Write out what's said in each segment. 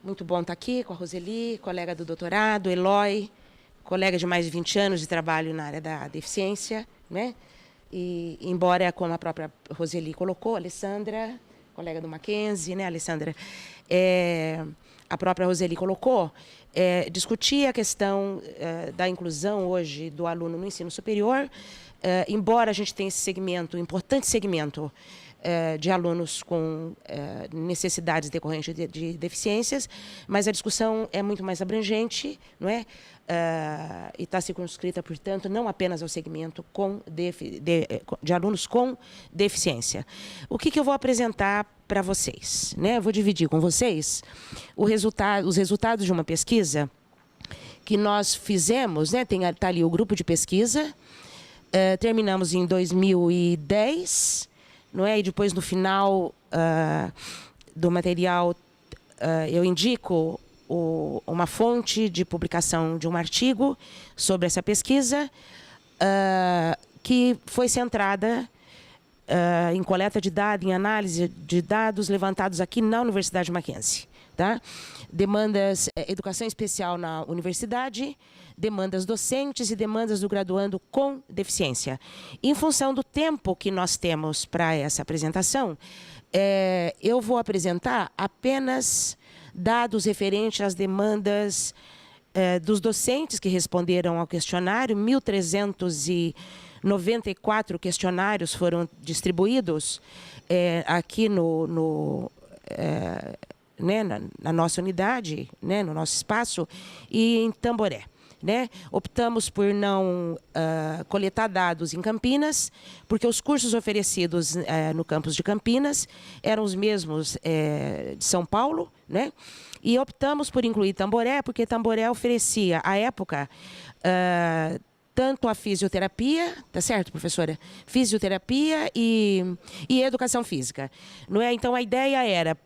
Muito bom estar aqui com a Roseli, colega do doutorado, Eloy, colega de mais de 20 anos de trabalho na área da deficiência, né? E, embora, como a própria Roseli colocou, Alessandra, colega do Mackenzie, né, Alessandra? A própria Roseli colocou, discutir a questão da inclusão hoje do aluno no ensino superior, embora a gente tenha esse segmento, importante segmento, de alunos com necessidades decorrentes de deficiências, mas a discussão é muito mais abrangente, não é? E está circunscrita, portanto, não apenas ao segmento de alunos com deficiência. O que eu vou apresentar para vocês, né? Eu vou dividir com vocês os resultados de uma pesquisa que nós fizemos, né? Está ali o grupo de pesquisa, terminamos em 2010, não é? E depois, no final do material, eu indico uma fonte de publicação de um artigo sobre essa pesquisa, que foi centrada em coleta de dados, em análise de dados levantados aqui na Universidade Mackenzie. Tá? Demandas, educação especial na universidade, demandas docentes e demandas do graduando com deficiência. Em função do tempo que nós temos para essa apresentação, eu vou apresentar apenas dados referentes às demandas dos docentes que responderam ao questionário. 1.394 questionários foram distribuídos aqui né, na nossa unidade, né, no nosso espaço, e em Tamboré. Né? Optamos por não coletar dados em Campinas, porque os cursos oferecidos no campus de Campinas eram os mesmos de São Paulo, né? E optamos por incluir Tamboré, porque Tamboré oferecia, à época, tanto a fisioterapia, tá certo, professora? Fisioterapia e educação física. Não é? Então, a ideia era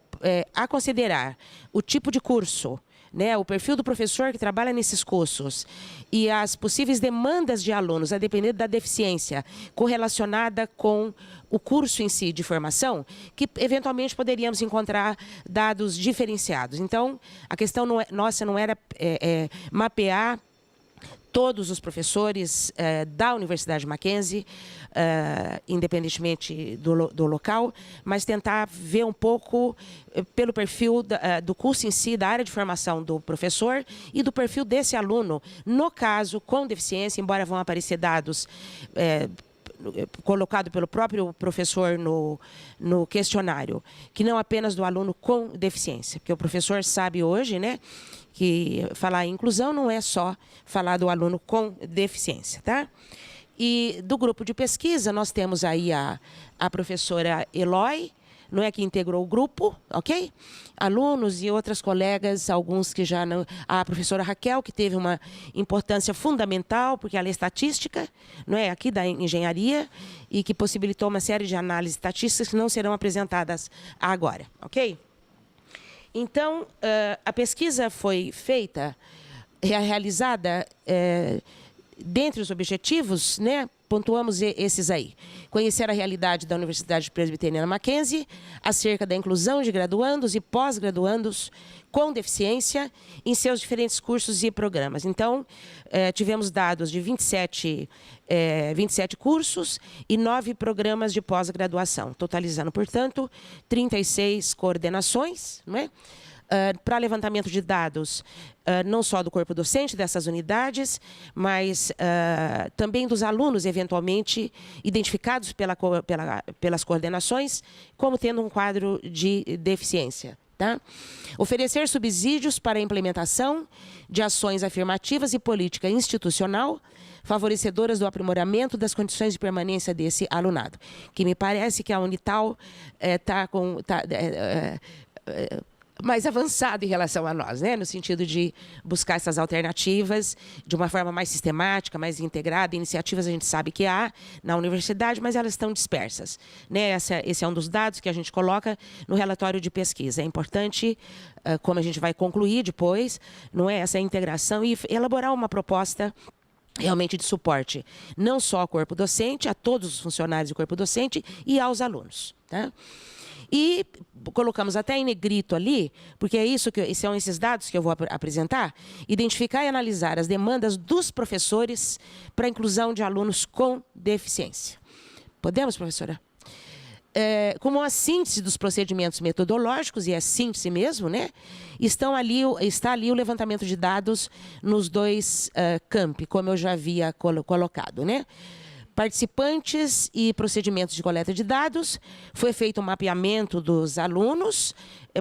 a considerar o tipo de curso, né, o perfil do professor que trabalha nesses cursos e as possíveis demandas de alunos, a depender da deficiência, correlacionada com o curso em si de formação, que eventualmente poderíamos encontrar dados diferenciados. Então, a questão nossa não era mapear todos os professores da Universidade Mackenzie, independentemente do local, mas tentar ver um pouco pelo perfil do curso em si, da área de formação do professor e do perfil desse aluno, no caso, com deficiência, embora vão aparecer dados colocado pelo próprio professor no questionário, que não apenas do aluno com deficiência, porque o professor sabe hoje, né, que falar em inclusão não é só falar do aluno com deficiência, tá? E do grupo de pesquisa, nós temos aí a professora Eloy, não é, que integrou o grupo, ok? Alunos e outras colegas, alguns que já não... A professora Raquel, que teve uma importância fundamental, porque ela é estatística, não é, aqui da engenharia, e que possibilitou uma série de análises estatísticas que não serão apresentadas agora, ok? Então, a pesquisa foi feita, realizada, dentre os objetivos, né, pontuamos esses aí. Conhecer a realidade da Universidade Presbiteriana Mackenzie acerca da inclusão de graduandos e pós-graduandos com deficiência em seus diferentes cursos e programas. Então, tivemos dados de 27 cursos e 9 programas de pós-graduação, totalizando, portanto, 36 coordenações, não é? Para levantamento de dados, não só do corpo docente dessas unidades, mas também dos alunos, eventualmente, identificados pelas coordenações, como tendo um quadro de deficiência. Tá? Oferecer subsídios para a implementação de ações afirmativas e política institucional favorecedoras do aprimoramento das condições de permanência desse alunado, que me parece que a Unital está mais avançado em relação a nós, né? No sentido de buscar essas alternativas de uma forma mais sistemática, mais integrada. Iniciativas a gente sabe que há na universidade, mas elas estão dispersas, né? Esse é um dos dados que a gente coloca no relatório de pesquisa. É importante, como a gente vai concluir depois, não é, essa integração e elaborar uma proposta realmente de suporte, não só ao corpo docente, a todos os funcionários do corpo docente e aos alunos. Tá? E colocamos até em negrito ali, porque é isso que são esses dados que eu vou apresentar, identificar e analisar as demandas dos professores para a inclusão de alunos com deficiência. Podemos, professora? Como a síntese dos procedimentos metodológicos, e é síntese mesmo, né? Está ali o levantamento de dados nos dois campi, como eu já havia colocado, né? Participantes e procedimentos de coleta de dados. Foi feito um mapeamento dos alunos,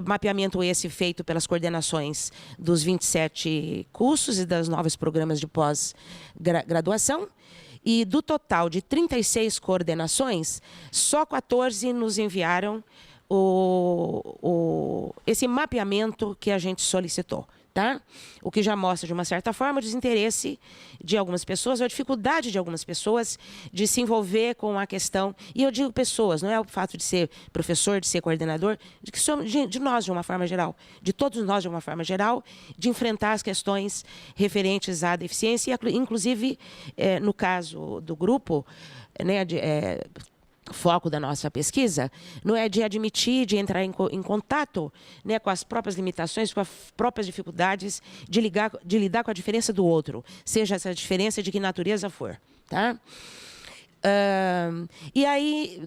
mapeamento esse feito pelas coordenações dos 27 cursos e das novos programas de pós-graduação. E do total de 36 coordenações, só 14 nos enviaram esse mapeamento que a gente solicitou. Tá? O que já mostra, de uma certa forma, o desinteresse de algumas pessoas, ou a dificuldade de algumas pessoas de se envolver com a questão. E eu digo pessoas, não é o fato de ser professor, de ser coordenador, de nós, de uma forma geral, de todos nós, de uma forma geral, de enfrentar as questões referentes à deficiência, inclusive, no caso do grupo, né, foco da nossa pesquisa, não é de admitir, de entrar em contato, né, com as próprias limitações, com as próprias dificuldades de lidar com a diferença do outro, seja essa diferença de que natureza for. Tá? E aí,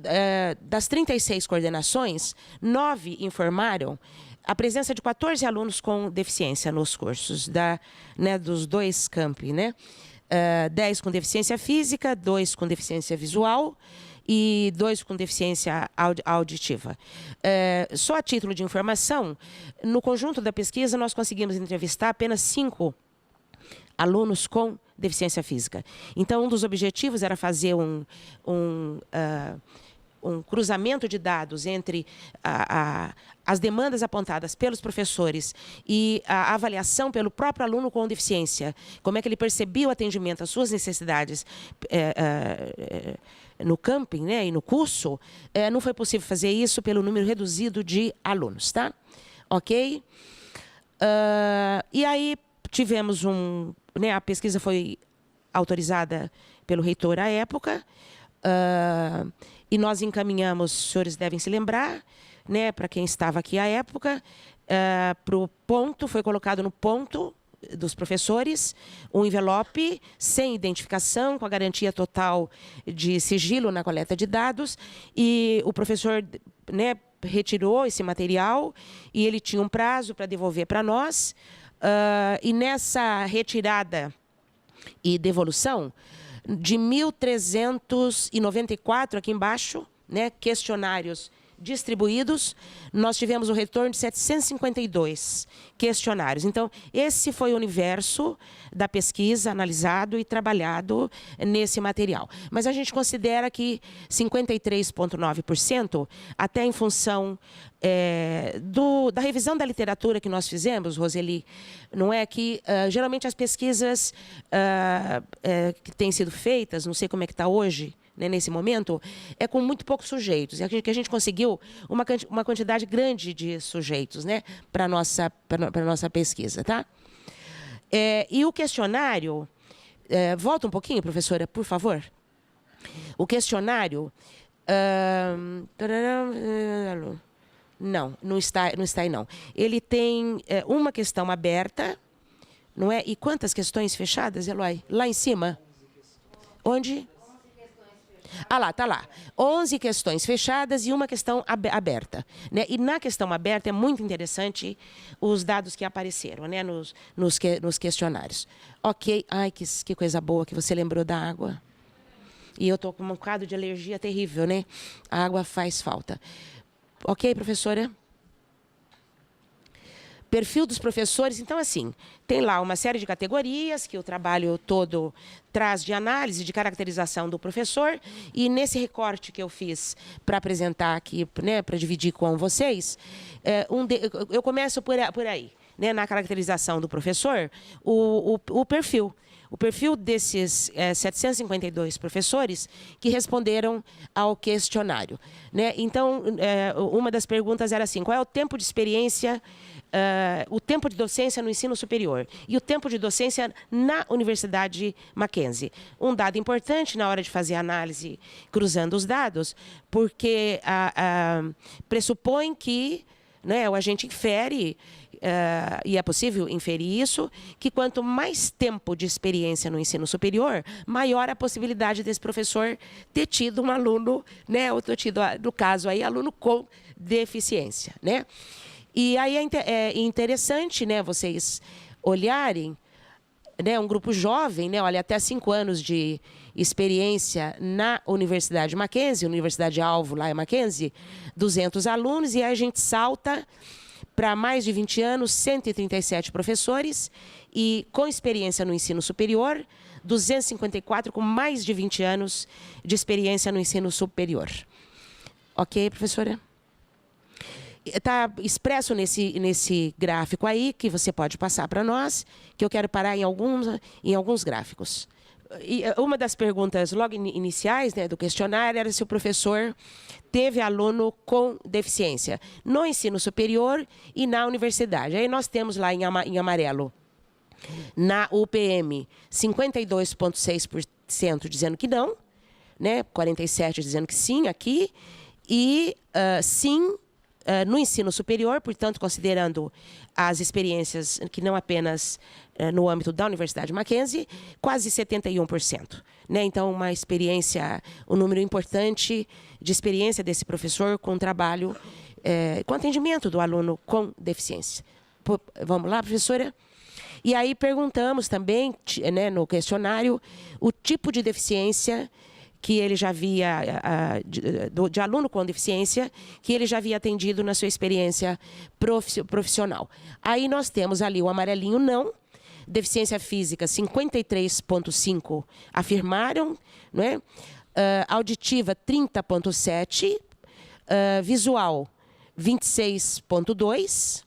das 36 coordenações, 9 informaram a presença de 14 alunos com deficiência nos cursos dos dois campi, né? 10 com deficiência física, 2 com deficiência visual, e 2 com deficiência auditiva. Só a título de informação, no conjunto da pesquisa, nós conseguimos entrevistar apenas 5 alunos com deficiência física. Então, um dos objetivos era fazer um cruzamento de dados entre as demandas apontadas pelos professores e a avaliação pelo próprio aluno com deficiência. Como é que ele percebia o atendimento às suas necessidades no camping, né, e no curso. Não foi possível fazer isso pelo número reduzido de alunos. Tá? Ok? E aí tivemos a pesquisa foi autorizada pelo reitor à época, e nós encaminhamos, os senhores devem se lembrar, né, para quem estava aqui à época, para o ponto, foi colocado no ponto dos professores, um envelope sem identificação, com a garantia total de sigilo na coleta de dados, e o professor, né, retirou esse material e ele tinha um prazo para devolver para nós, e nessa retirada e devolução, de 1.394, aqui embaixo, né, questionários distribuídos, nós tivemos o retorno de 752 questionários. Então, esse foi o universo da pesquisa analisado e trabalhado nesse material. Mas a gente considera que 53,9%, até em função da revisão da literatura que nós fizemos, Roseli, não é que geralmente as pesquisas que têm sido feitas, não sei como é que está hoje, né, nesse momento, é com muito poucos sujeitos. E que a gente conseguiu uma quantidade grande de sujeitos, né, para a nossa pesquisa. Tá? E o questionário... volta um pouquinho, professora, por favor. O questionário... não está aí, não. Ele tem uma questão aberta, não é? E quantas questões fechadas, Eloy? Lá em cima? Onde? Ah, lá, tá lá. 11 questões fechadas e uma questão aberta. Né? E na questão aberta é muito interessante os dados que apareceram, né, nos questionários. Ok. Ai, que coisa boa que você lembrou da água. E eu estou com um bocado de alergia terrível, né? A água faz falta. Ok, professora? Perfil dos professores, então, assim, tem lá uma série de categorias que o trabalho todo traz de análise, de caracterização do professor, e nesse recorte que eu fiz para apresentar aqui, né, para dividir com vocês, eu começo por aí, né, na caracterização do professor, o perfil. O perfil desses 752 professores que responderam ao questionário. Né? Então, uma das perguntas era assim, qual é o tempo de experiência o tempo de docência no ensino superior e o tempo de docência na Universidade Mackenzie. Um dado importante na hora de fazer a análise cruzando os dados, porque pressupõe que, né, a gente infere, e é possível inferir isso, que quanto mais tempo de experiência no ensino superior, maior a possibilidade desse professor ter tido um aluno, né, ou ter tido, no caso, aí, aluno com deficiência, né? E aí é interessante, né, vocês olharem, né, um grupo jovem, né, olha, até 5 anos de experiência na Universidade Mackenzie, Universidade Alvo lá em Mackenzie, 200 alunos, e aí a gente salta para mais de 20 anos, 137 professores, e com experiência no ensino superior, 254 com mais de 20 anos de experiência no ensino superior. Ok, professora? Está expresso nesse gráfico aí, que você pode passar para nós, que eu quero parar em alguns gráficos. E uma das perguntas logo iniciais, né, do questionário era se o professor teve aluno com deficiência no ensino superior e na universidade. Aí nós temos lá em amarelo, na UPM, 52,6% dizendo que não, né, 47% dizendo que sim aqui, e sim no ensino superior, portanto, considerando as experiências que não apenas no âmbito da Universidade Mackenzie, quase 71%. Né? Então, uma experiência, um número importante de experiência desse professor com trabalho, com atendimento do aluno com deficiência. Vamos lá, professora? E aí perguntamos também, né, no questionário, o tipo de deficiência que ele já havia, de aluno com deficiência, que ele já havia atendido na sua experiência profissional. Aí nós temos ali o amarelinho não, deficiência física 53,5% afirmaram, não é? Auditiva 30,7%, visual 26,2%,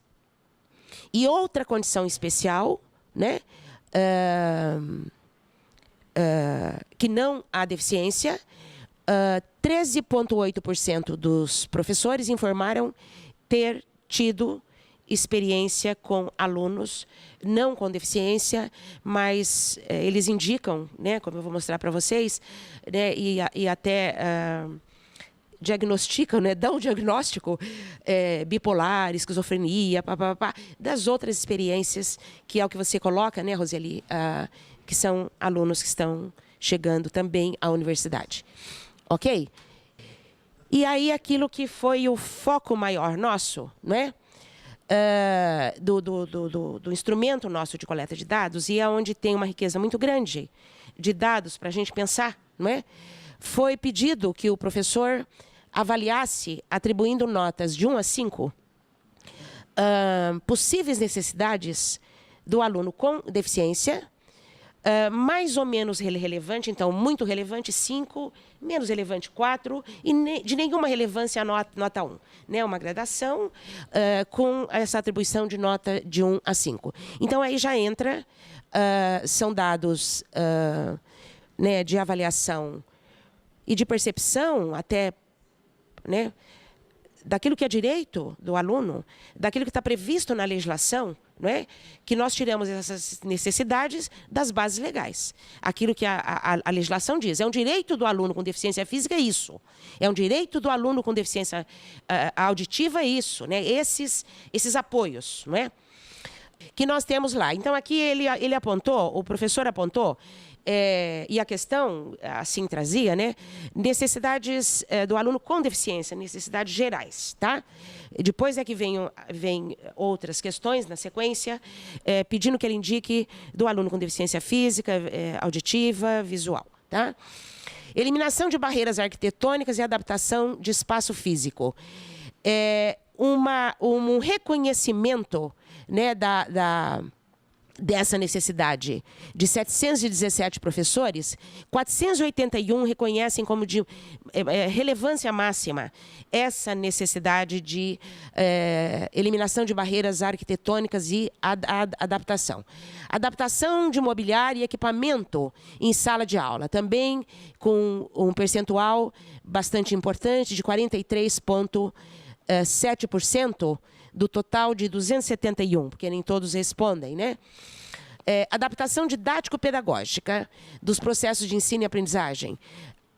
e outra condição especial, né? Que não há deficiência, 13,8% dos professores informaram ter tido experiência com alunos não com deficiência, mas eles indicam, né, como eu vou mostrar para vocês, né, e até diagnosticam, né, dão o diagnóstico bipolar, esquizofrenia, das outras experiências, que é o que você coloca, né, Roseli, que são alunos que estão chegando também à universidade. Ok? E aí, aquilo que foi o foco maior nosso, né? Do instrumento nosso de coleta de dados, e é onde tem uma riqueza muito grande de dados para a gente pensar, não é? Foi pedido que o professor avaliasse, atribuindo notas de 1 a 5, possíveis necessidades do aluno com deficiência, mais ou menos relevante, então muito relevante 5, menos relevante 4 e de nenhuma relevância a nota 1. Né? Uma gradação com essa atribuição de nota de 1 a 5. Então aí já entra, são dados né, de avaliação e de percepção até, né, daquilo que é direito do aluno, daquilo que está previsto na legislação, não é? Que nós tiramos essas necessidades das bases legais. Aquilo que a legislação diz. É um direito do aluno com deficiência física, é isso. É um direito do aluno com deficiência auditiva, é isso. Né? Esses apoios, não é? Que nós temos lá. Então, aqui ele apontou, o professor apontou, e a questão, assim trazia, né? Necessidades do aluno com deficiência, necessidades gerais, tá? Depois é que vem outras questões na sequência, pedindo que ele indique do aluno com deficiência física, auditiva, visual, tá? Eliminação de barreiras arquitetônicas e adaptação de espaço físico. Um reconhecimento, né, dessa necessidade de 717 professores, 481 reconhecem como de relevância máxima essa necessidade de eliminação de barreiras arquitetônicas e adaptação. Adaptação de mobiliário e equipamento em sala de aula, também com um percentual bastante importante de 43,7% do total de 271, porque nem todos respondem, né? Adaptação didático-pedagógica dos processos de ensino e aprendizagem.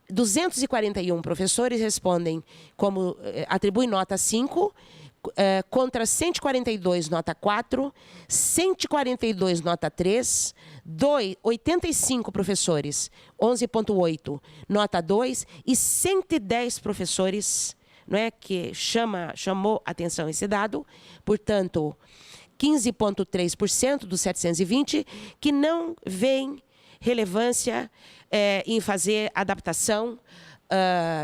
241 professores respondem como atribuem nota 5, contra 142 nota 4, 142 nota 3, 85 professores, 11,8 nota 2 e 110 professores, não é, que chamou atenção esse dado, portanto, 15,3% dos 720 que não veem relevância em fazer adaptação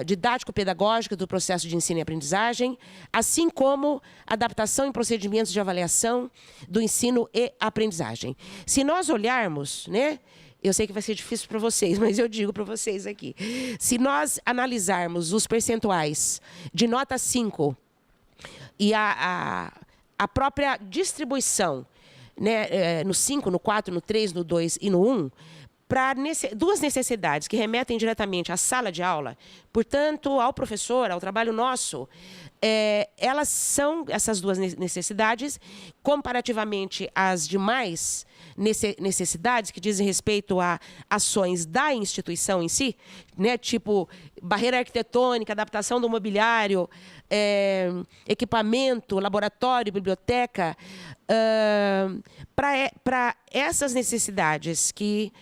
didático-pedagógica do processo de ensino e aprendizagem, assim como adaptação em procedimentos de avaliação do ensino e aprendizagem. Se nós olharmos, né, eu sei que vai ser difícil para vocês, mas eu digo para vocês aqui, se nós analisarmos os percentuais de nota 5 e a própria distribuição, né, no 5, no 4, no 3, no 2 e no 1, para duas necessidades que remetem diretamente à sala de aula, portanto, ao professor, ao trabalho nosso, elas são, essas duas necessidades, comparativamente às demais necessidades que dizem respeito a ações da instituição em si, né, tipo barreira arquitetônica, adaptação do mobiliário, equipamento, laboratório, biblioteca, para essas necessidades que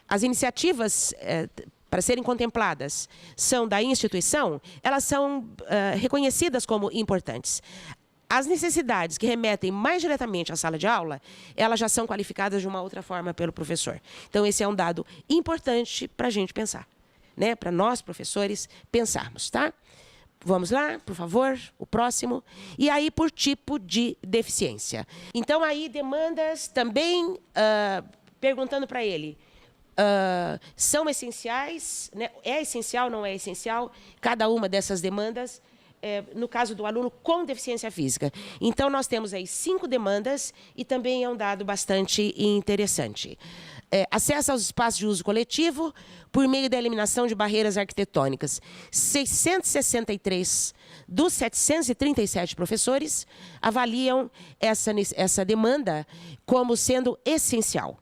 as iniciativas para serem contempladas são da instituição, elas são reconhecidas como importantes. As necessidades que remetem mais diretamente à sala de aula, elas já são qualificadas de uma outra forma pelo professor. Então, esse é um dado importante para a gente pensar, né? Para nós, professores, pensarmos, tá? Vamos lá, por favor, o próximo. E aí, por tipo de deficiência. Então, aí, demandas também, perguntando para ele, são essenciais, né? É essencial, não é essencial? Cada uma dessas demandas, no caso do aluno com deficiência física. Então, nós temos aí 5 demandas e também é um dado bastante interessante. Acesso aos espaços de uso coletivo por meio da eliminação de barreiras arquitetônicas. 663 dos 737 professores avaliam essa demanda como sendo essencial.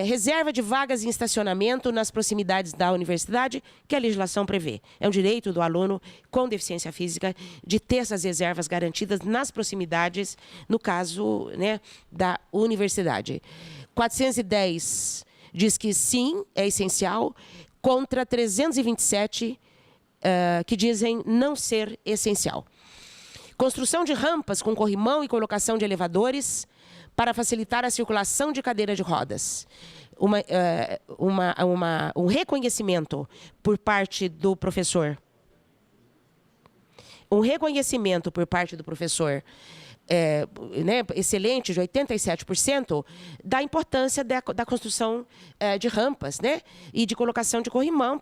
Reserva de vagas em estacionamento nas proximidades da universidade, que a legislação prevê. É um direito do aluno com deficiência física de ter essas reservas garantidas nas proximidades, no caso, né, da universidade. 410 diz que sim, é essencial, contra 327 que dizem não ser essencial. Construção de rampas com corrimão e colocação de elevadores para facilitar a circulação de cadeira de rodas. Um reconhecimento por parte do professor. Um reconhecimento por parte do professor né, excelente, de 87%, da importância da construção de rampas, né, e de colocação de corrimão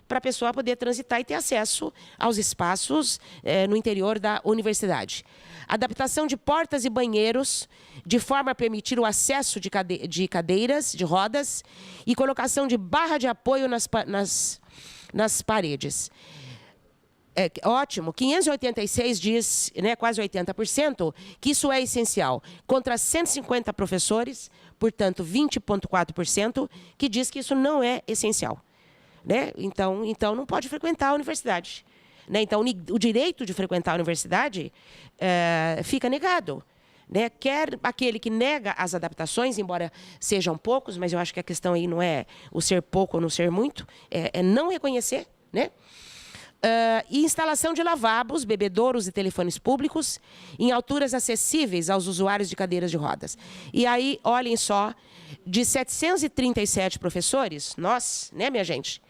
para a pessoa poder transitar e ter acesso aos espaços no interior da universidade. Adaptação de portas e banheiros, de forma a permitir o acesso de cadeiras, de rodas, e colocação de barra de apoio nas paredes. Ótimo, 586 diz, né, quase 80%, que isso é essencial, contra 150 professores, portanto 20,4%, que diz que isso não é essencial, né? Então não pode frequentar a universidade, né? Então o direito de frequentar a universidade fica negado, né? Quer aquele que nega as adaptações, embora sejam poucos, mas eu acho que a questão aí não é o ser pouco ou não ser muito, é não reconhecer, né? E instalação de lavabos, bebedouros e telefones públicos em alturas acessíveis aos usuários de cadeiras de rodas. E aí, olhem só, de 737 professores, nós, né, minha gente,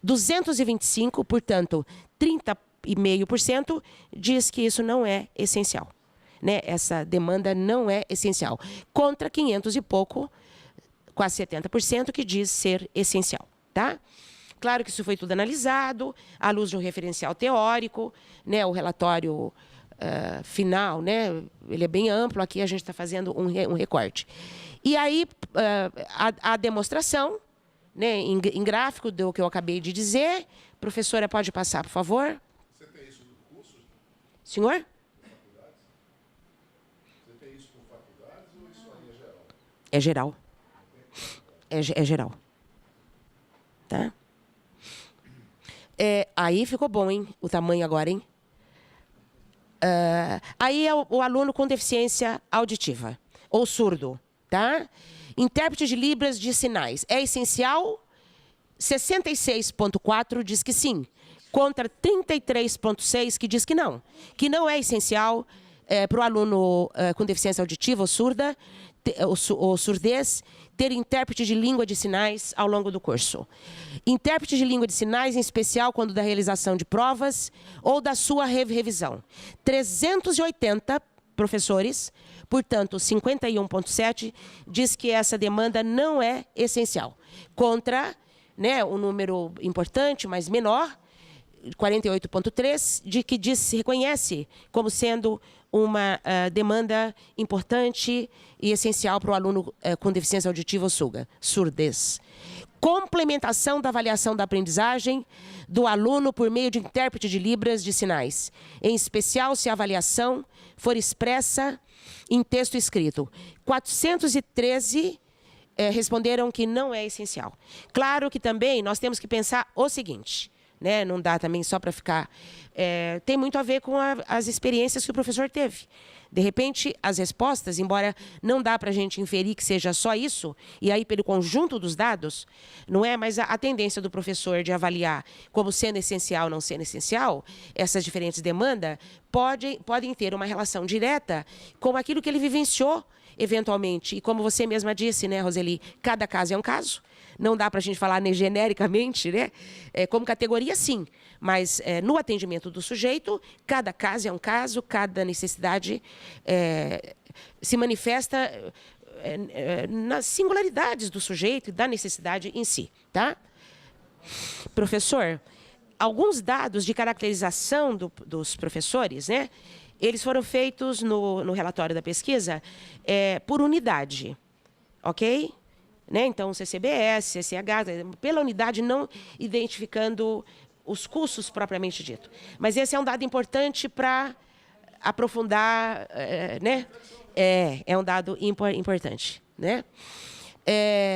225, portanto, 30,5%, diz que isso não é essencial, né? Essa demanda não é essencial. Contra 500 e pouco, quase 70%, que diz ser essencial, tá? Claro que isso foi tudo analisado, à luz de um referencial teórico, né, o relatório final, né, ele é bem amplo, aqui a gente está fazendo um recorte. E aí, a demonstração, né, em gráfico do que eu acabei de dizer. Professora, pode passar, por favor? Você tem isso no curso? Senhor? Você tem isso com faculdades ou isso aí é geral? É geral. É geral. Tá? Aí ficou bom, hein? O tamanho agora, hein? Aí é o aluno com deficiência auditiva ou surdo, tá? Intérprete de Libras de sinais. É essencial? 66,4 diz que sim, contra 33,6 que diz que não é essencial para o aluno com deficiência auditiva ou surda, ou surdez, ter intérprete de língua de sinais ao longo do curso. Intérprete de língua de sinais, em especial quando da realização de provas ou da sua revisão. 380 professores, portanto, 51,7 diz que essa demanda não é essencial. Contra, né, um número importante, mas menor, 48,3, de que reconhece como sendo uma demanda importante e essencial para o aluno com deficiência auditiva ou surdez. Complementação da avaliação da aprendizagem do aluno por meio de intérprete de Libras de sinais, em especial se a avaliação for expressa em texto escrito. 413 responderam que não é essencial. Claro que também nós temos que pensar o seguinte, né? Não dá também só para ficar... tem muito a ver com as experiências que o professor teve. De repente, as respostas, embora não dá para a gente inferir que seja só isso, e aí pelo conjunto dos dados, não é, mas a tendência do professor de avaliar como sendo essencial ou não sendo essencial, essas diferentes demandas podem ter uma relação direta com aquilo que ele vivenciou eventualmente. E como você mesma disse, né, Roseli, cada caso é um caso. Não dá para a gente falar genericamente, né? Como categoria, sim. Mas no atendimento do sujeito, cada caso é um caso, cada necessidade se manifesta nas singularidades do sujeito e da necessidade em si. Tá? Professor, alguns dados de caracterização dos professores, né? Eles foram feitos no relatório da pesquisa por unidade, ok? Né? Então, CCBS, CCH, pela unidade, não identificando os cursos propriamente dito. Mas esse é um dado importante para aprofundar, né? É um dado importante, né?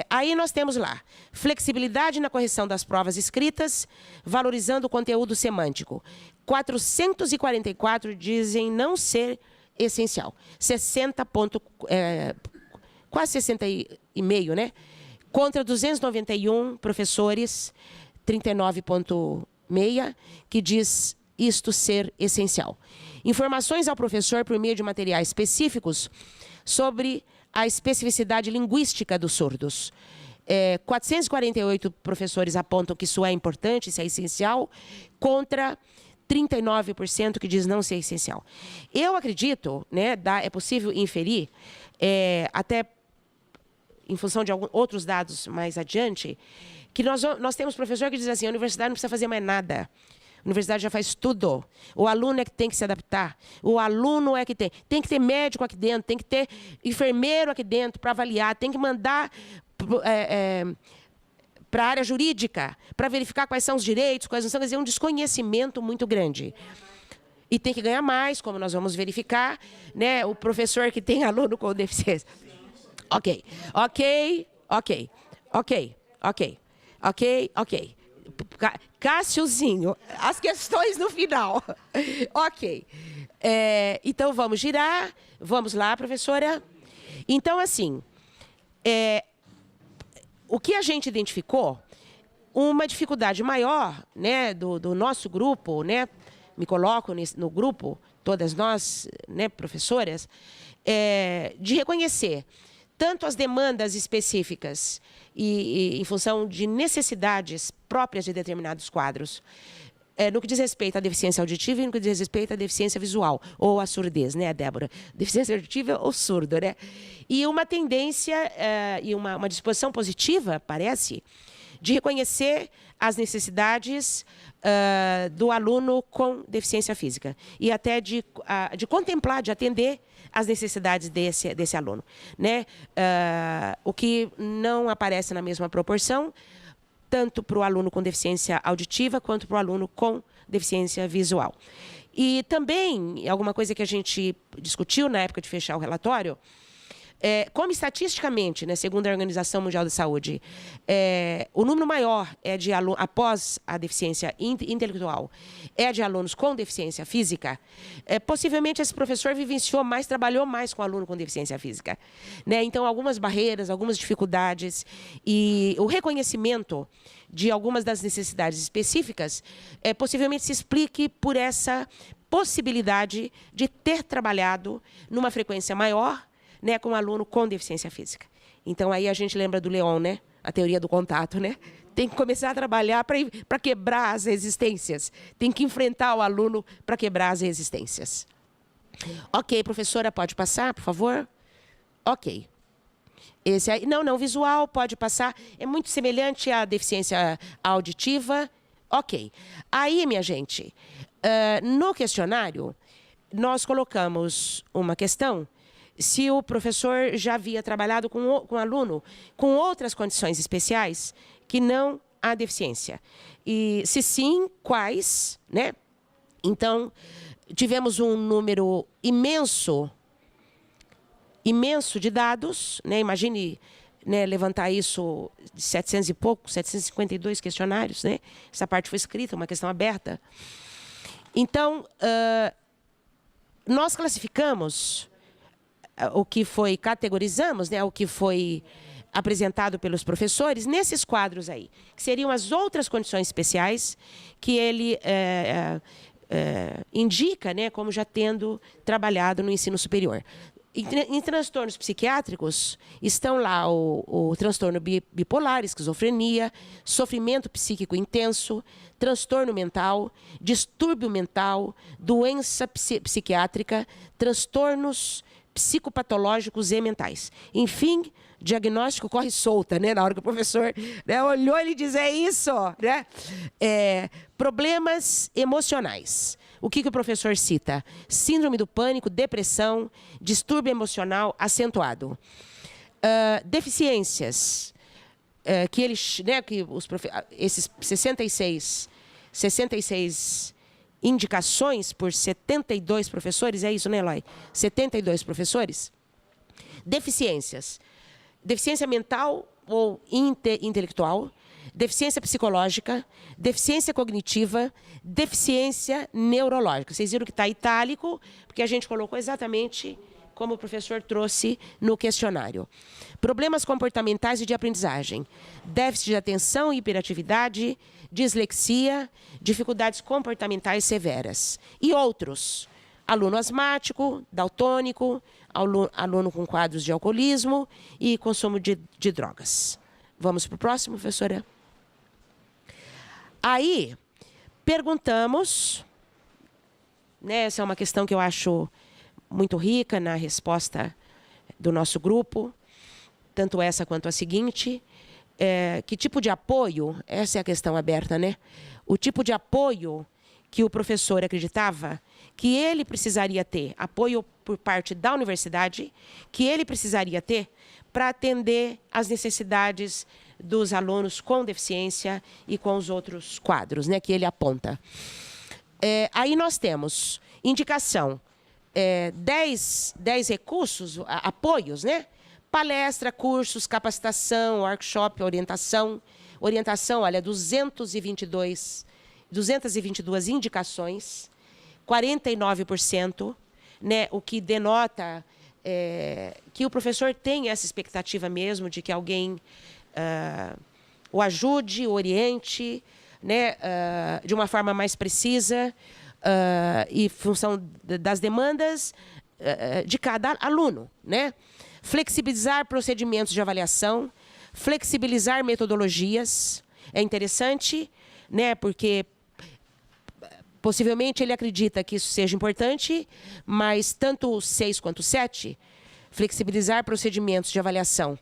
Aí nós temos lá, flexibilidade na correção das provas escritas, valorizando o conteúdo semântico. 444 dizem não ser essencial. 60 quase 60,5, né? Contra 291 professores, 39,6, que diz isto ser essencial. Informações ao professor por meio de materiais específicos sobre a especificidade linguística dos surdos. 448 professores apontam que isso é importante, isso é essencial, contra 39% que diz não ser essencial. Eu acredito, né, é possível inferir, até em função de outros dados mais adiante, que nós temos professor que diz assim, a universidade não precisa fazer mais nada. A universidade já faz tudo. O aluno é que tem que se adaptar. O aluno é que tem. Tem que ter médico aqui dentro, tem que ter enfermeiro aqui dentro para avaliar, tem que mandar para a área jurídica para verificar quais são os direitos, quais não são. Quer dizer, um desconhecimento muito grande. E tem que ganhar mais, como nós vamos verificar, né? O professor que tem aluno com deficiência. Ok. Cássiozinho, as questões no final. Ok. Então, vamos girar. Vamos lá, professora. Então, assim, o que a gente identificou, uma dificuldade maior, né, do nosso grupo, né, me coloco no grupo, todas nós, né, professoras, de reconhecer tanto as demandas específicas e em função de necessidades próprias de determinados quadros, no que diz respeito à deficiência auditiva e no que diz respeito à deficiência visual, ou à surdez, né, Débora? Deficiência auditiva ou surdo, né? E uma tendência e uma disposição positiva, parece, de reconhecer as necessidades do aluno com deficiência física e até de contemplar, de atender as necessidades desse aluno, né? O que não aparece na mesma proporção, tanto para o aluno com deficiência auditiva quanto para o aluno com deficiência visual. E também, alguma coisa que a gente discutiu na época de fechar o relatório, como estatisticamente, né, segundo a Organização Mundial da Saúde, o número maior de alunos, após a deficiência intelectual, é de alunos com deficiência física, possivelmente esse professor vivenciou mais, trabalhou mais com aluno com deficiência física. Né? Então, algumas barreiras, algumas dificuldades e o reconhecimento de algumas das necessidades específicas possivelmente se explique por essa possibilidade de ter trabalhado numa frequência maior, né, com um aluno com deficiência física. Então, aí a gente lembra do Leon, né? A teoria do contato, né? Tem que começar a trabalhar para quebrar as resistências. Tem que enfrentar o aluno para quebrar as resistências. Ok, professora, pode passar, por favor? Ok. Esse aí, não, visual, pode passar. É muito semelhante à deficiência auditiva. Ok. Aí, minha gente, no questionário, nós colocamos uma questão se o professor já havia trabalhado com aluno com outras condições especiais que não a deficiência. E, se sim, quais, né? Então, tivemos um número imenso de dados, né? Imagine, né, levantar isso de 700 e pouco, 752 questionários, né? Essa parte foi escrita, uma questão aberta. Então, nós classificamos o que categorizamos, né, o que foi apresentado pelos professores nesses quadros aí, que seriam as outras condições especiais que ele indica, né, como já tendo trabalhado no ensino superior. Em transtornos psiquiátricos, estão lá o transtorno bipolar, esquizofrenia, sofrimento psíquico intenso, transtorno mental, distúrbio mental, doença psiquiátrica, transtornos psicopatológicos e mentais. Enfim, diagnóstico corre solta, né? Na hora que o professor, né, olhou, ele diz, isso, né? Problemas emocionais. O que o professor cita? Síndrome do pânico, depressão, distúrbio emocional acentuado. Deficiências, que eles, né, que esses 66 indicações por 72 professores, é isso, né, Eloy? 72 professores. Deficiências. Deficiência mental ou intelectual, deficiência psicológica, deficiência cognitiva, deficiência neurológica. Vocês viram que está itálico, porque a gente colocou exatamente como o professor trouxe no questionário. Problemas comportamentais e de aprendizagem. Déficit de atenção e hiperatividade, dislexia, dificuldades comportamentais severas. E outros. Aluno asmático, daltônico, aluno com quadros de alcoolismo e consumo de drogas. Vamos para o próximo, professora? Aí, perguntamos, né, essa é uma questão que eu acho muito rica na resposta do nosso grupo, tanto essa quanto a seguinte, que tipo de apoio, essa é a questão aberta, né? O tipo de apoio que o professor acreditava que ele precisaria ter, apoio por parte da universidade, que ele precisaria ter para atender às necessidades dos alunos com deficiência e com os outros quadros, né, que ele aponta. Aí nós temos indicação, 10 recursos, apoios, né? Palestra, cursos, capacitação, workshop, orientação, olha, 222 indicações, 49%, né, o que denota que o professor tem essa expectativa mesmo de que alguém o ajude, o oriente, né, de uma forma mais precisa e função das demandas de cada aluno, né? Flexibilizar procedimentos de avaliação, flexibilizar metodologias. É interessante, né, porque possivelmente ele acredita que isso seja importante, mas tanto o 6 quanto o 7, flexibilizar procedimentos de avaliação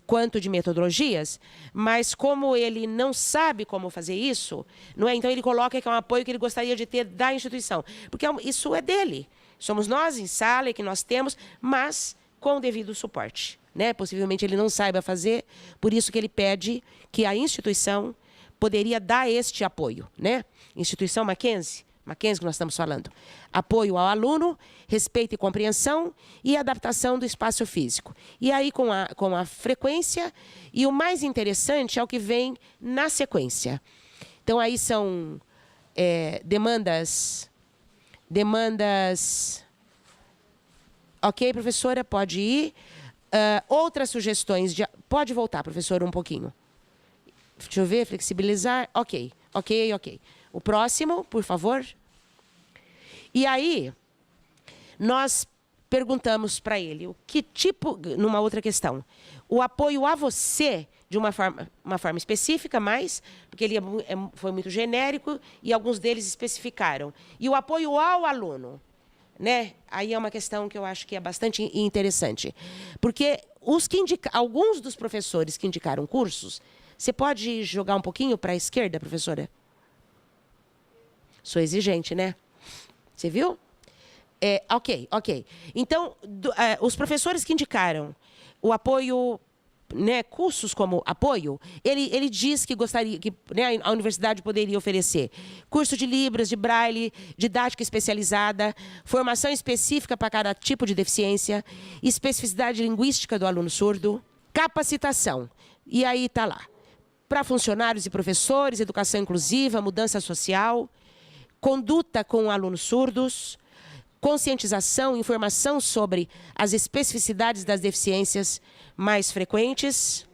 quanto de metodologias, mas como ele não sabe como fazer isso, não é? Então ele coloca que é um apoio que ele gostaria de ter da instituição, porque isso é dele. Somos nós em sala que nós temos, mas com o devido suporte, né? Possivelmente ele não saiba fazer, por isso que ele pede que a instituição poderia dar este apoio, né? Instituição Mackenzie, Mackenzie que nós estamos falando. Apoio ao aluno, respeito e compreensão e adaptação do espaço físico. E aí, com a frequência, e o mais interessante é o que vem na sequência. Então, aí são demandas... Ok, professora, pode ir. Outras sugestões... Pode voltar, professora, um pouquinho. Deixa eu ver, flexibilizar. Ok. O próximo, por favor. E aí, nós perguntamos para ele o que tipo, numa outra questão, o apoio a você de uma forma específica, mas, porque ele foi muito genérico e alguns deles especificaram. E o apoio ao aluno, né? Aí é uma questão que eu acho que é bastante interessante. Porque alguns dos professores que indicaram cursos, você pode jogar um pouquinho para a esquerda, professora? Sou exigente, né? Você viu? Ok. Então, os professores que indicaram o apoio, né, cursos como apoio, ele diz que gostaria, que, né, a universidade poderia oferecer curso de Libras, de Braille, didática especializada, formação específica para cada tipo de deficiência, especificidade linguística do aluno surdo, capacitação. E aí está lá. Para funcionários e professores, educação inclusiva, mudança social, conduta com alunos surdos, conscientização, informação sobre as especificidades das deficiências mais frequentes,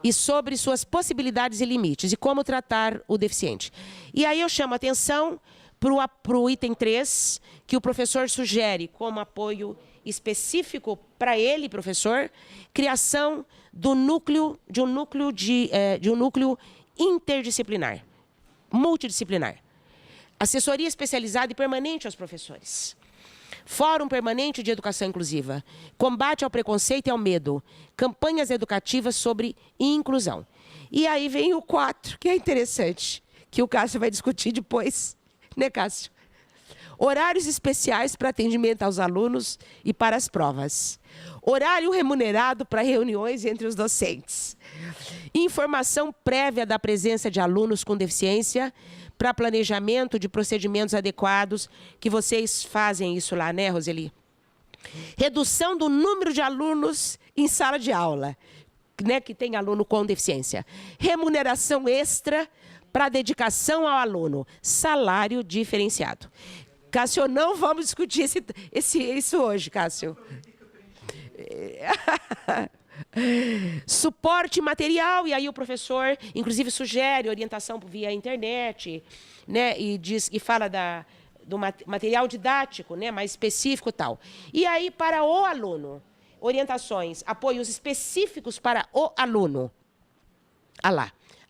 e sobre suas possibilidades e limites, e como tratar o deficiente. E aí eu chamo a atenção para o item 3, que o professor sugere como apoio específico para ele, professor, criação de um núcleo interdisciplinar, multidisciplinar, assessoria especializada e permanente aos professores, fórum permanente de educação inclusiva, combate ao preconceito e ao medo, campanhas educativas sobre inclusão. E aí vem o 4, que é interessante, que o Cássio vai discutir depois, né, Cássio? Horários especiais para atendimento aos alunos e para as provas. Horário remunerado para reuniões entre os docentes. Informação prévia da presença de alunos com deficiência para planejamento de procedimentos adequados, que vocês fazem isso lá, né, Roseli? Redução do número de alunos em sala de aula, né, que tem aluno com deficiência. Remuneração extra para dedicação ao aluno. Salário diferenciado. Cássio, não vamos discutir isso hoje, Cássio. Suporte material, e aí o professor, inclusive, sugere orientação via internet, né, e fala do material didático, né, mais específico e tal. E aí, para o aluno, orientações, apoios específicos para o aluno.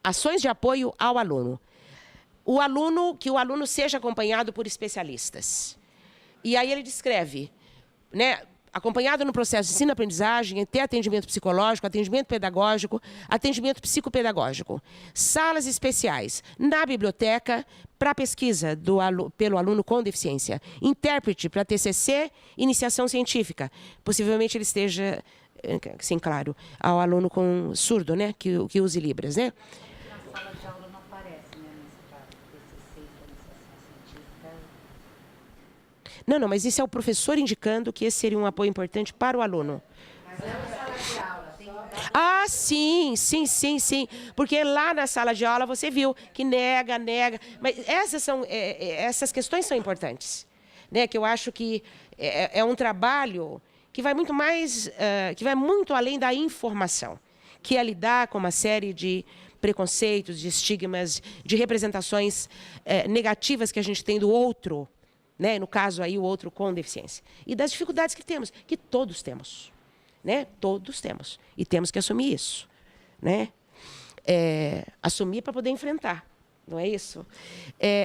Ações de apoio ao aluno. Que o aluno seja acompanhado por especialistas. E aí ele descreve, né, acompanhado no processo de ensino-aprendizagem, ter atendimento psicológico, atendimento pedagógico, atendimento psicopedagógico. Salas especiais na biblioteca para pesquisa pelo aluno com deficiência. Intérprete para TCC, iniciação científica. Possivelmente ele esteja, sim, claro, ao aluno com surdo, né, que use Libras, né? Não, mas isso é o professor indicando que esse seria um apoio importante para o aluno. Mas é na sala de aula. Ah, sim. Porque lá na sala de aula você viu que nega. Mas essas questões são importantes, né? Que eu acho que é um trabalho que vai muito mais, que vai muito além da informação, que é lidar com uma série de preconceitos, de estigmas, de representações negativas que a gente tem do outro, né? No caso aí o outro com deficiência, e das dificuldades que temos, que todos temos, né? Todos temos, e temos que assumir isso, né? Assumir para poder enfrentar, não é isso?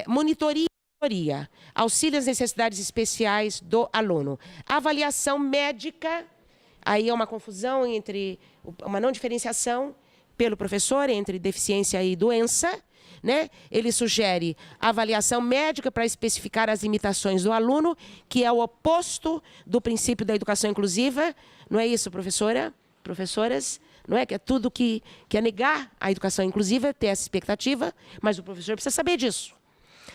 Monitoria, auxílio às necessidades especiais do aluno, avaliação médica, aí é uma confusão entre uma não diferenciação pelo professor entre deficiência e doença, né? Ele sugere avaliação médica para especificar as limitações do aluno, que é o oposto do princípio da educação inclusiva. Não é isso, professora? Professoras? não é? Que é tudo que é negar a educação inclusiva, ter essa expectativa, mas o professor precisa saber disso.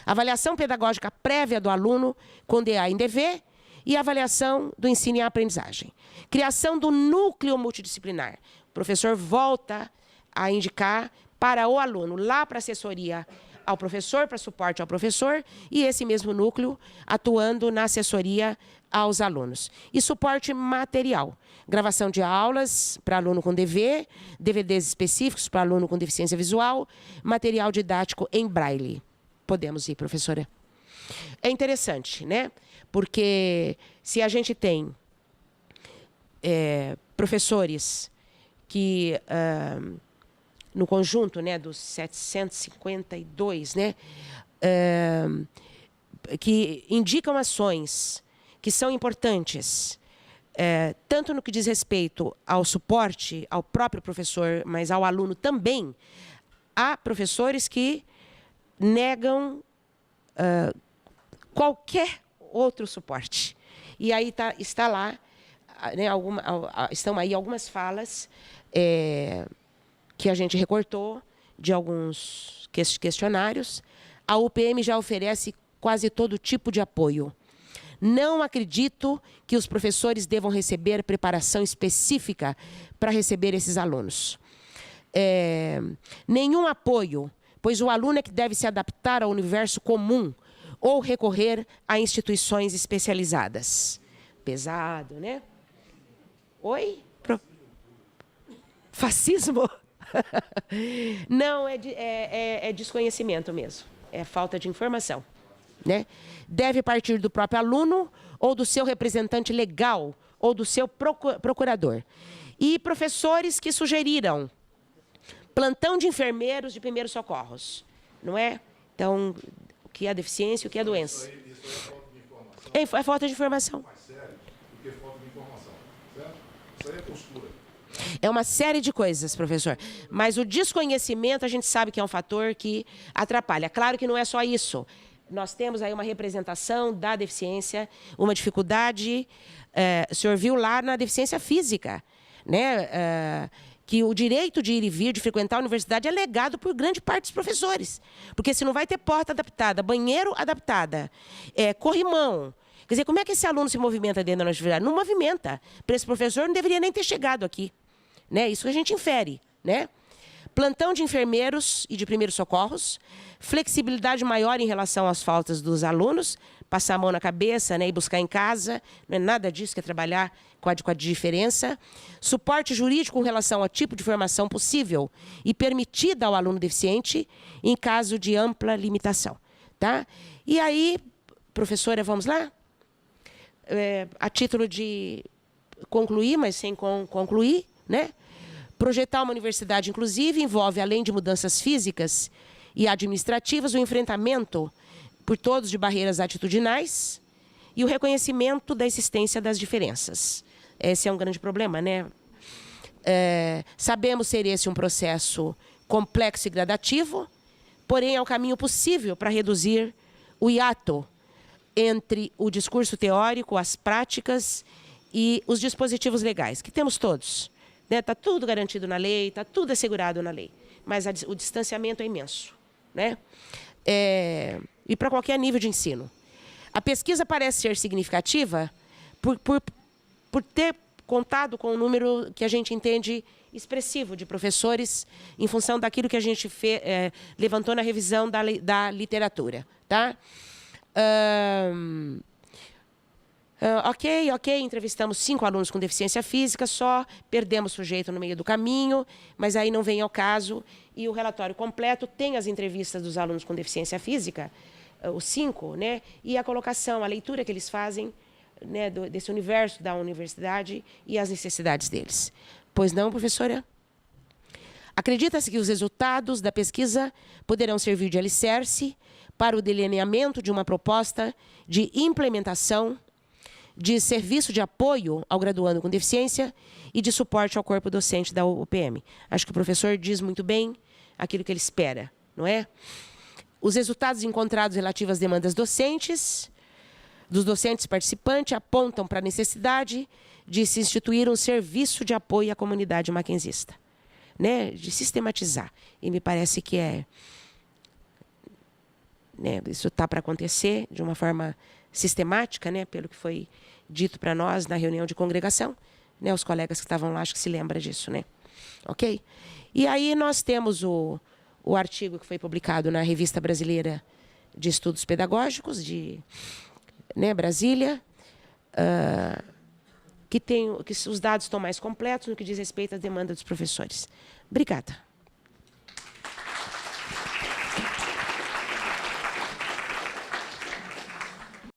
Avaliação pedagógica prévia do aluno com DA em DV e avaliação do ensino e aprendizagem. Criação do núcleo multidisciplinar. O professor volta a indicar para o aluno, lá para a assessoria ao professor, para suporte ao professor, e esse mesmo núcleo atuando na assessoria aos alunos. E suporte material. Gravação de aulas para aluno com DV, DVDs específicos para aluno com deficiência visual, material didático em braille. Podemos ir, professora? É interessante, né? Porque se a gente tem professores que, no conjunto, né, dos 752, né, que indicam ações que são importantes, tanto no que diz respeito ao suporte ao próprio professor, mas ao aluno também, há professores que negam qualquer outro suporte. E aí está lá, né, estão aí algumas falas que a gente recortou de alguns questionários. A UPM já oferece quase todo tipo de apoio. Não acredito que os professores devam receber preparação específica para receber esses alunos. Nenhum apoio, pois o aluno é que deve se adaptar ao universo comum ou recorrer a instituições especializadas. Pesado, né? Oi? Fascismo? Não, é desconhecimento mesmo. É falta de informação, né? Deve partir do próprio aluno ou do seu representante legal ou do seu procurador. E professores que sugeriram plantão de enfermeiros de primeiros socorros, não é? Então, o que é a deficiência e o que é a doença? Isso aí é falta de informação. É falta de informação. Mais sério do que falta de informação, certo? Isso aí é postura. É uma série de coisas, professor. Mas o desconhecimento, a gente sabe que é um fator que atrapalha. Claro que não é só isso. Nós temos aí uma representação da deficiência, uma dificuldade, o senhor viu lá na deficiência física, né? Que o direito de ir e vir, de frequentar a universidade é legado por grande parte dos professores. Porque se não vai ter porta adaptada, banheiro adaptada, corrimão. Quer dizer, como é que esse aluno se movimenta dentro da universidade? Não movimenta. Para esse professor não deveria nem ter chegado aqui. Né? Isso que a gente infere, né? Plantão de enfermeiros e de primeiros socorros, flexibilidade maior em relação às faltas dos alunos, passar a mão na cabeça, né, e buscar em casa, não é nada disso, que é trabalhar com a diferença. Suporte jurídico com relação ao tipo de formação possível e permitida ao aluno deficiente em caso de ampla limitação. Tá? E aí, professora, vamos lá? A título de concluir, mas sem concluir, né? Projetar uma universidade inclusive envolve, além de mudanças físicas e administrativas, o enfrentamento por todos de barreiras atitudinais e o reconhecimento da existência das diferenças. Esse é um grande problema, né? Sabemos ser esse um processo complexo e gradativo, porém é o caminho possível para reduzir o hiato entre o discurso teórico, as práticas e os dispositivos legais, que temos todos. Está tudo garantido na lei, está tudo assegurado na lei, mas o distanciamento é imenso, né? E para qualquer nível de ensino. A pesquisa parece ser significativa por ter contado com um número que a gente entende expressivo de professores em função daquilo que a gente levantou na revisão da literatura. Tá? Ok, entrevistamos 5 alunos com deficiência física, só perdemos o sujeito no meio do caminho, mas aí não vem ao caso. E o relatório completo tem as entrevistas dos alunos com deficiência física, os 5, né? E a colocação, a leitura que eles fazem, né, desse universo da universidade e as necessidades deles. Pois não, professora? Acredita-se que os resultados da pesquisa poderão servir de alicerce para o delineamento de uma proposta de implementação de serviço de apoio ao graduando com deficiência e de suporte ao corpo docente da UPM. Acho que o professor diz muito bem aquilo que ele espera, não é? Os resultados encontrados relativos às demandas dos docentes participantes, apontam para a necessidade de se instituir um serviço de apoio à comunidade mackenzista, né? De sistematizar. E me parece que isso está para acontecer de uma forma sistemática, né? Pelo que foi dito para nós na reunião de congregação, né? Os colegas que estavam lá, acho que se lembram disso, né? Ok? E aí nós temos o artigo que foi publicado na Revista Brasileira de Estudos Pedagógicos, né, Brasília, que os dados estão mais completos no que diz respeito à demanda dos professores. Obrigada.